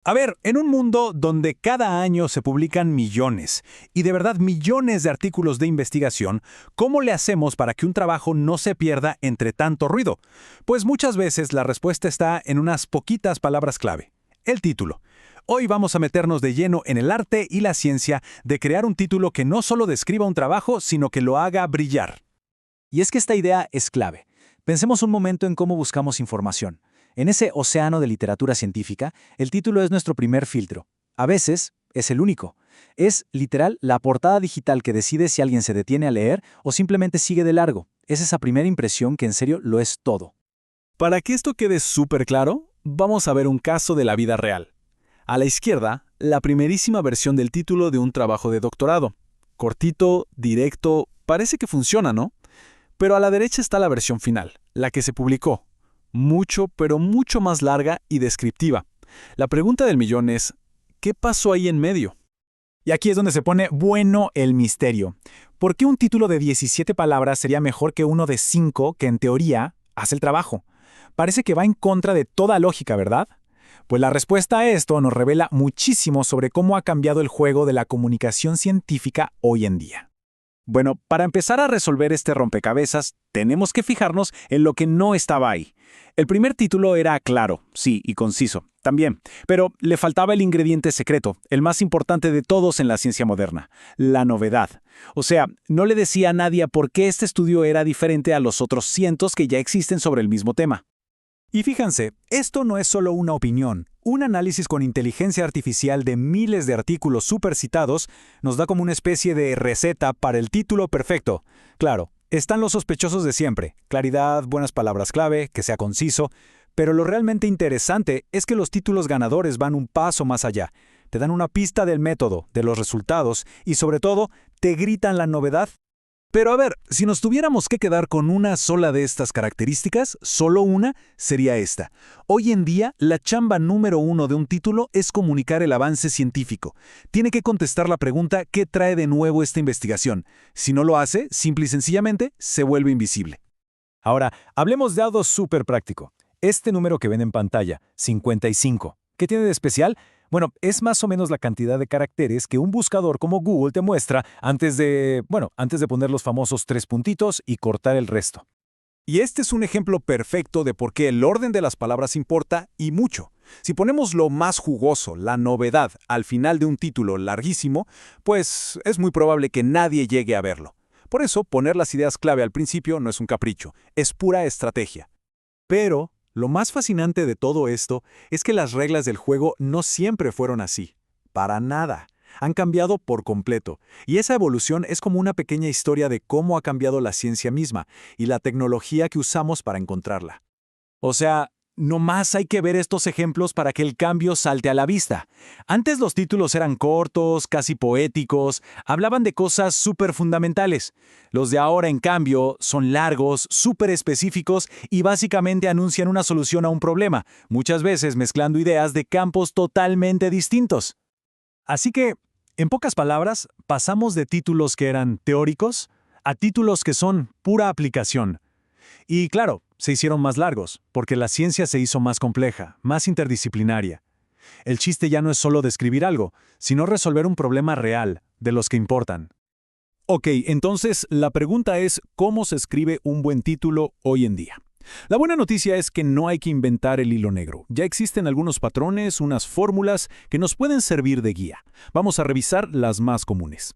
A ver, en un mundo donde cada año se publican millones, y de verdad millones de artículos de investigación, ¿cómo le hacemos para que un trabajo no se pierda entre tanto ruido? Pues muchas veces la respuesta está en unas poquitas palabras clave. El título. Hoy vamos a meternos de lleno en el arte y la ciencia de crear un título que no solo describa un trabajo, sino que lo haga brillar. Y es que esta idea es clave. Pensemos un momento en cómo buscamos información. En ese océano de literatura científica, el título es nuestro primer filtro. A veces, es el único. Es, literal, la portada digital que decide si alguien se detiene a leer o simplemente sigue de largo. Es esa primera impresión que en serio lo es todo. Para que esto quede súper claro, vamos a ver un caso de la vida real. A la izquierda, la primerísima versión del título de un trabajo de doctorado. Cortito, directo, parece que funciona, ¿no? Pero a la derecha está la versión final, la que se publicó. Mucho, pero mucho más larga y descriptiva. La pregunta del millón es, ¿qué pasó ahí en medio? Y aquí es donde se pone bueno el misterio. ¿Por qué un título de 17 palabras sería mejor que uno de 5 que, en teoría, hace el trabajo? Parece que va en contra de toda lógica, ¿verdad? Pues la respuesta a esto nos revela muchísimo sobre cómo ha cambiado el juego de la comunicación científica hoy en día. Bueno, para empezar a resolver este rompecabezas, tenemos que fijarnos en lo que no estaba ahí. El primer título era claro, sí, y conciso, también, pero le faltaba el ingrediente secreto, el más importante de todos en la ciencia moderna, la novedad. O sea, no le decía a nadie por qué este estudio era diferente a los otros cientos que ya existen sobre el mismo tema. Y fíjense, esto no es solo una opinión. Un análisis con inteligencia artificial de miles de artículos supercitados nos da como una especie de receta para el título perfecto. Claro, están los sospechosos de siempre: claridad, buenas palabras clave, que sea conciso, pero lo realmente interesante es que los títulos ganadores van un paso más allá. Te dan una pista del método, de los resultados y sobre todo, te gritan la novedad. Pero a ver, si nos tuviéramos que quedar con una sola de estas características, solo una, sería esta. Hoy en día, la chamba número 1 de un título es comunicar el avance científico. Tiene que contestar la pregunta ¿qué trae de nuevo esta investigación? Si no lo hace, simple y sencillamente, se vuelve invisible. Ahora, hablemos de algo súper práctico. Este número que ven en pantalla, 55, ¿qué tiene de especial? Bueno, es más o menos la cantidad de caracteres que un buscador como Google te muestra antes de poner los famosos 3 puntitos y cortar el resto. Y este es un ejemplo perfecto de por qué el orden de las palabras importa y mucho. Si ponemos lo más jugoso, la novedad, al final de un título larguísimo, pues es muy probable que nadie llegue a verlo. Por eso, poner las ideas clave al principio no es un capricho, es pura estrategia. Pero lo más fascinante de todo esto es que las reglas del juego no siempre fueron así. Para nada. Han cambiado por completo. Y esa evolución es como una pequeña historia de cómo ha cambiado la ciencia misma y la tecnología que usamos para encontrarla. O sea, no más hay que ver estos ejemplos para que el cambio salte a la vista. Antes los títulos eran cortos, casi poéticos, hablaban de cosas súper fundamentales. Los de ahora, en cambio, son largos, súper específicos y básicamente anuncian una solución a un problema, muchas veces mezclando ideas de campos totalmente distintos. Así que, en pocas palabras, pasamos de títulos que eran teóricos a títulos que son pura aplicación. Y claro, se hicieron más largos, porque la ciencia se hizo más compleja, más interdisciplinaria. El chiste ya no es solo describir algo, sino resolver un problema real, de los que importan. Ok, entonces la pregunta es ¿cómo se escribe un buen título hoy en día? La buena noticia es que no hay que inventar el hilo negro. Ya existen algunos patrones, unas fórmulas que nos pueden servir de guía. Vamos a revisar las más comunes.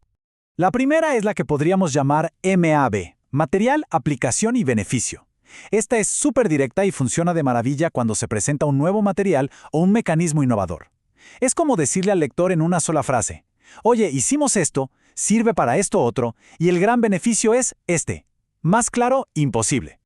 La primera es la que podríamos llamar MAB, material, aplicación y beneficio. Esta es súper directa y funciona de maravilla cuando se presenta un nuevo material o un mecanismo innovador. Es como decirle al lector en una sola frase: oye, hicimos esto, sirve para esto otro, y el gran beneficio es este. Más claro, imposible.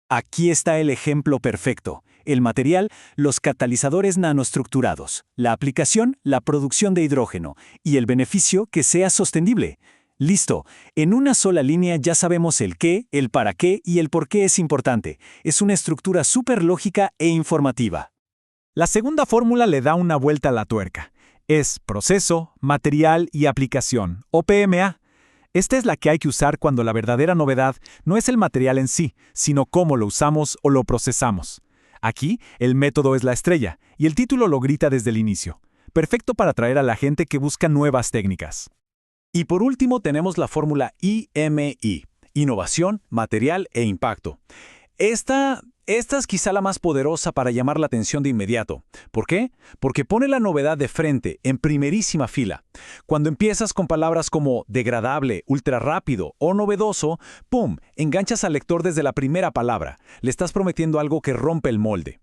Aquí está el ejemplo perfecto. El material, los catalizadores nanoestructurados. La aplicación, la producción de hidrógeno. Y el beneficio, que sea sostenible. Listo. En una sola línea ya sabemos el qué, el para qué y el por qué es importante. Es una estructura súper lógica e informativa. La segunda fórmula le da una vuelta a la tuerca. Es proceso, material y aplicación, o PMA. Esta es la que hay que usar cuando la verdadera novedad no es el material en sí, sino cómo lo usamos o lo procesamos. Aquí, el método es la estrella, y el título lo grita desde el inicio. Perfecto para atraer a la gente que busca nuevas técnicas. Y por último tenemos la fórmula IMI, innovación, material e impacto. Esta es quizá la más poderosa para llamar la atención de inmediato. ¿Por qué? Porque pone la novedad de frente, en primerísima fila. Cuando empiezas con palabras como degradable, ultra rápido o novedoso, ¡pum!, enganchas al lector desde la primera palabra. Le estás prometiendo algo que rompe el molde.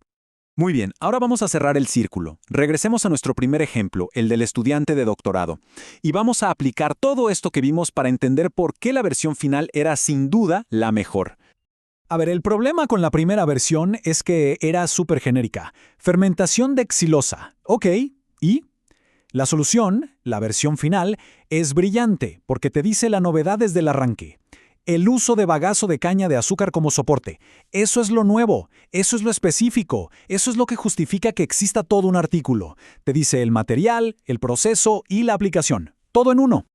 Muy bien, ahora vamos a cerrar el círculo. Regresemos a nuestro primer ejemplo, el del estudiante de doctorado. Y vamos a aplicar todo esto que vimos para entender por qué la versión final era sin duda la mejor. A ver, el problema con la primera versión es que era súper genérica. Fermentación de xilosa. Ok, ¿y? La solución, la versión final, es brillante porque te dice la novedad desde el arranque. El uso de bagazo de caña de azúcar como soporte. Eso es lo nuevo, eso es lo específico, eso es lo que justifica que exista todo un artículo. Te dice el material, el proceso y la aplicación. Todo en uno.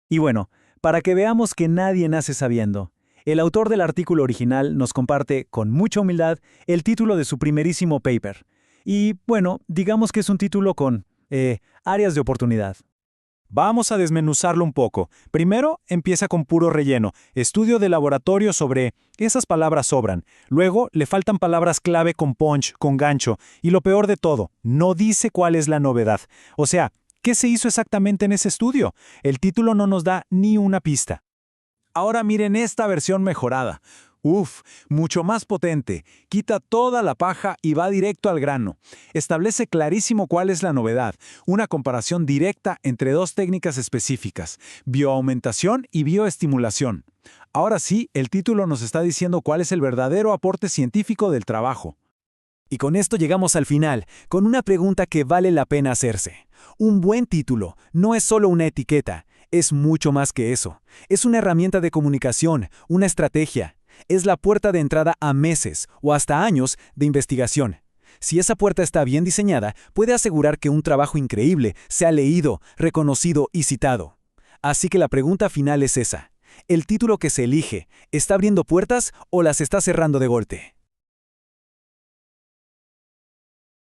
Y bueno, para que veamos que nadie nace sabiendo, el autor del artículo original nos comparte, con mucha humildad, el título de su primerísimo paper. Y, bueno, digamos que es un título con áreas de oportunidad. Vamos a desmenuzarlo un poco. Primero, empieza con puro relleno, estudio de laboratorio sobre esas palabras sobran. Luego, le faltan palabras clave con punch, con gancho. Y lo peor de todo, no dice cuál es la novedad. O sea, ¿qué se hizo exactamente en ese estudio? El título no nos da ni una pista. Ahora miren esta versión mejorada. Mucho más potente. Quita toda la paja y va directo al grano. Establece clarísimo cuál es la novedad. Una comparación directa entre dos técnicas específicas, bioaumentación y bioestimulación. Ahora sí, el título nos está diciendo cuál es el verdadero aporte científico del trabajo. Y con esto llegamos al final, con una pregunta que vale la pena hacerse. Un buen título no es solo una etiqueta, es mucho más que eso. Es una herramienta de comunicación, una estrategia. Es la puerta de entrada a meses o hasta años de investigación. Si esa puerta está bien diseñada, puede asegurar que un trabajo increíble sea leído, reconocido y citado. Así que la pregunta final es esa. ¿El título que se elige está abriendo puertas o las está cerrando de golpe?